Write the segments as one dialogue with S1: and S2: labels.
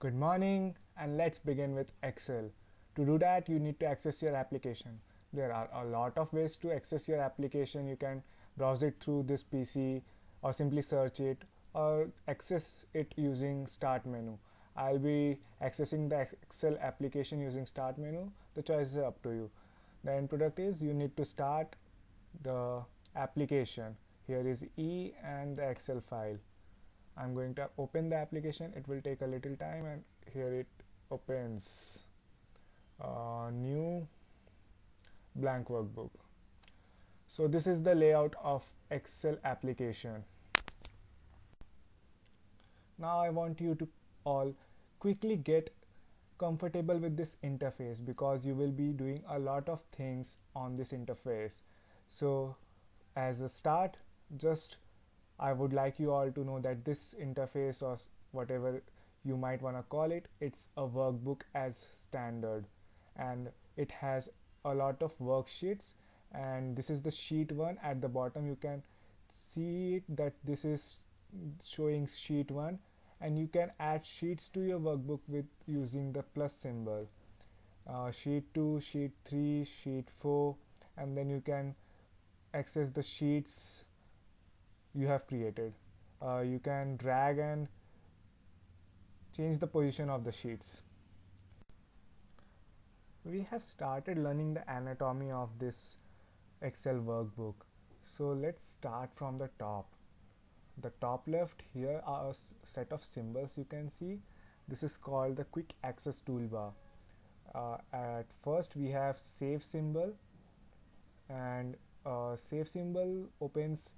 S1: Good morning, and let's begin with Excel. To do that, you need to access your application. There are a lot of ways to access your application. You can browse it through this PC or simply search it or access it using Start menu. I'll be accessing the Excel application using Start menu. The choice is up to you. The end product is you need to start the application. Here is E and the Excel file. I'm going to open the application. It will take a little time, and here it opens a new blank workbook. So this is the layout of Excel application. Now I want you to all quickly get comfortable with this interface because you will be doing a lot of things on this interface. So as a start, just I would like you all to know that this interface, or whatever you might want to call it, it's a workbook as standard, and it has a lot of worksheets, and this is the sheet 1. At the bottom you can see it that this is showing sheet 1, and you can add sheets to your workbook with using the plus symbol. Sheet 2, sheet 3, sheet 4, and then you can access the sheets you have created. You can drag and change the position of the sheets. We have started learning the anatomy of this Excel workbook. So let's start from the top. The top left, here are a set of symbols you can see. This is called the quick access toolbar. At first we have save symbol, and save symbol opens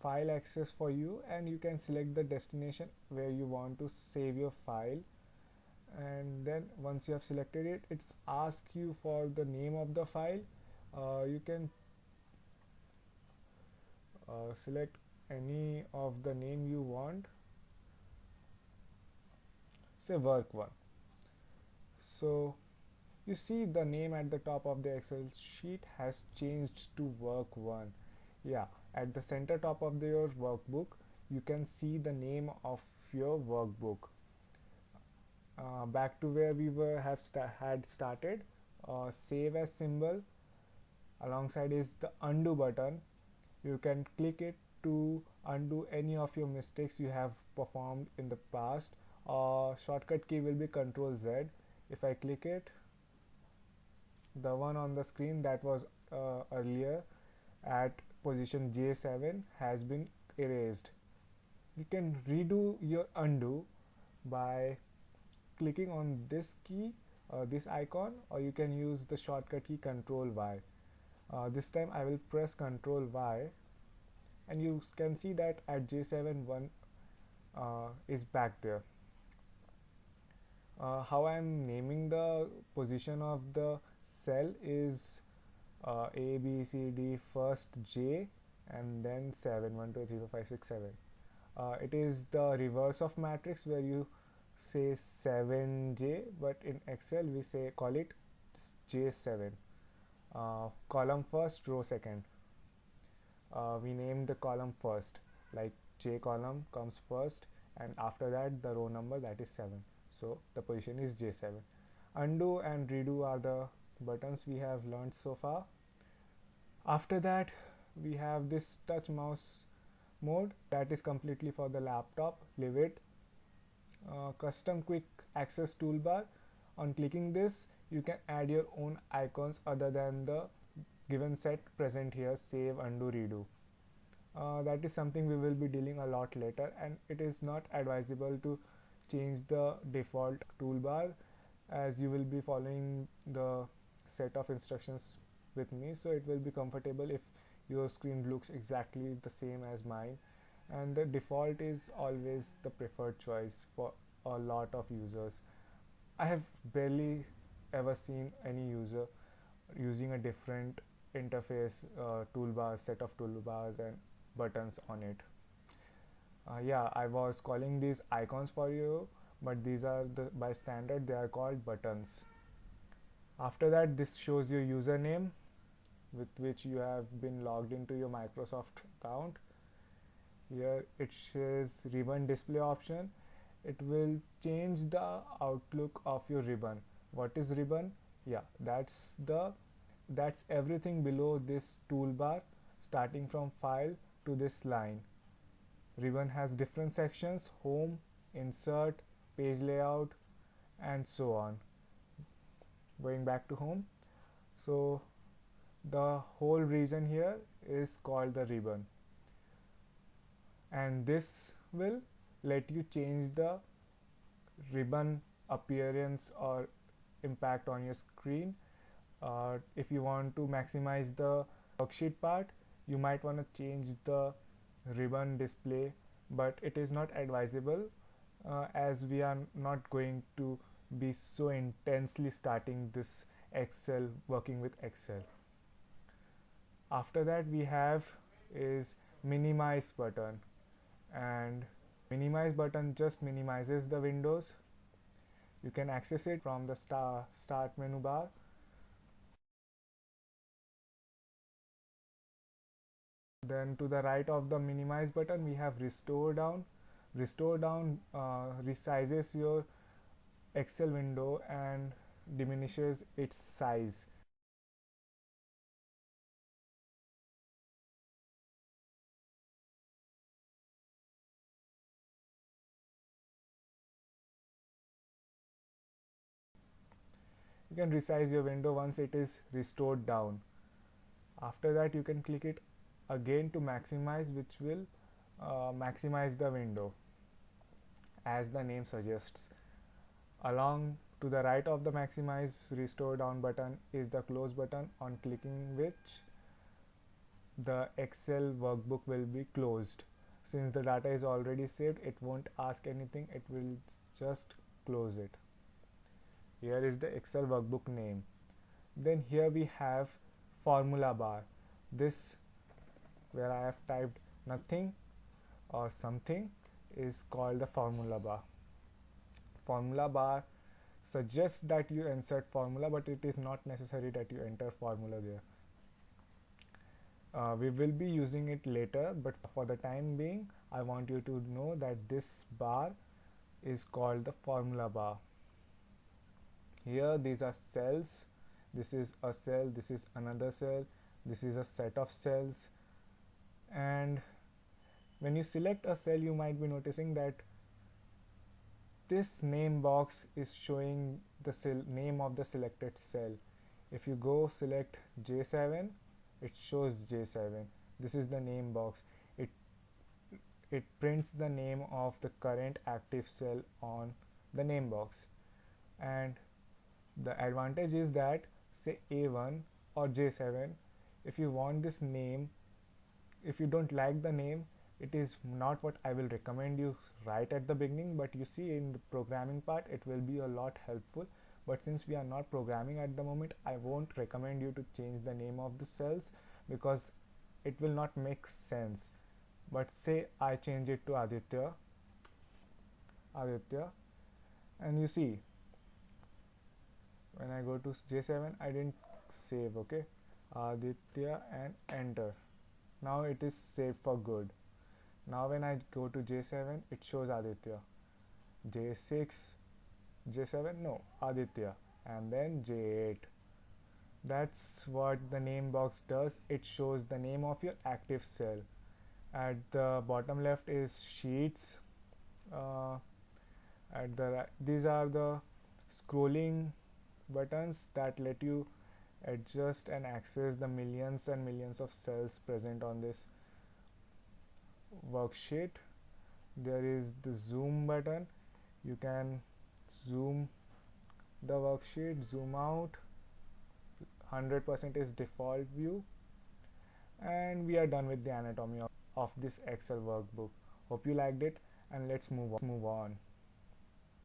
S1: file access for you, and you can select the destination where you want to save your file, and then once you have selected it, it asks you for the name of the file. You can select any of the name you want, say work1. So you see the name at the top of the Excel sheet has changed to work1. Yeah, at the center top of your workbook you can see the name of your workbook. Back to where we had started. Save as symbol, alongside is the undo button. You can click it to undo any of your mistakes you have performed in the past. Shortcut key will be Ctrl Z. If I click it, the one on the screen that was earlier at position J7 has been erased. You can redo your undo by clicking on this key, this icon, or you can use the shortcut key Ctrl Y. This time I will press Ctrl Y, and you can see that at J7 one is back there. How I am naming the position of the cell is A, B, C, D, first J, and then 7, 1, 2, 3, 4, 5, 6, 7. It is the reverse of matrix where you say 7J, but in Excel we call it J7. Column first, row second. We name the column first, like J column comes first, and after that the row number, that is 7. So the position is J7. Undo and redo are the buttons we have learned so far. After that we have this touch mouse mode, that is completely for the laptop, leave it. Custom quick access toolbar, on clicking this you can add your own icons other than the given set present here, save, undo, redo. That is something we will be dealing a lot later, and it is not advisable to change the default toolbar as you will be following the set of instructions with me, so it will be comfortable if your screen looks exactly the same as mine, and the default is always the preferred choice for a lot of users. I have barely ever seen any user using a different interface toolbar, set of toolbars and buttons on it. Yeah, I was calling these icons for you, but these are by standard they are called buttons. After that, this shows your username with which you have been logged into your Microsoft account. Here it says ribbon display option. it will change the outlook of your ribbon. What is ribbon? Yeah, that's everything below this toolbar, starting from file to this line. Ribbon has different sections: home, insert, page layout, and so on. Going back to home, so the whole region here is called the ribbon, and this will let you change the ribbon appearance or impact on your screen. If you want to maximize the worksheet part, you might want to change the ribbon display, but it is not advisable as we are not going to be so intensely starting this Excel, working with Excel. After that we have is minimize button, and minimize button just minimizes the windows. You can access it from the start menu bar. Then to the right of the minimize button we have restore down. Restore down resizes your Excel window and diminishes its size. You can resize your window once it is restored down. After that you can click it again to maximize, which will maximize the window as the name suggests. Along to the right of the maximize restore down button is the close button, on clicking which the Excel workbook will be closed. Since the data is already saved, it won't ask anything, it will just close it. Here is the Excel workbook name. Then here we have formula bar. This, where I have typed nothing or something, is called the formula bar. Formula bar suggests that you insert formula, but it is not necessary that you enter formula there. We will be using it later, but for the time being I want you to know that this bar is called the formula bar. Here these are cells. This is a cell, this is another cell, this is a set of cells, and when you select a cell you might be noticing that this name box is showing the name of the selected cell. If you go select J7, it shows J7. This is the name box. It prints the name of the current active cell on the name box. And the advantage is that, say A1 or J7, if you want this name, if you don't like the name, it is not what I will recommend you right at the beginning, but you see in the programming part it will be a lot helpful. But since we are not programming at the moment, I won't recommend you to change the name of the cells because it will not make sense. But say I change it to Aditya, and you see when I go to J7 I didn't save, okay, Aditya, and enter. Now it is saved for good. Now when I go to J7 it shows Aditya, J6, J7, no, Aditya, and then J8. That's what the name box does. It shows the name of your active cell. At the bottom left is sheets. These are the scrolling buttons that let you adjust and access the millions and millions of cells present on this worksheet. There is the zoom button. You can zoom the worksheet, zoom out. 100% is default view, and we are done with the anatomy of this Excel workbook. Hope you liked it, and let's move on.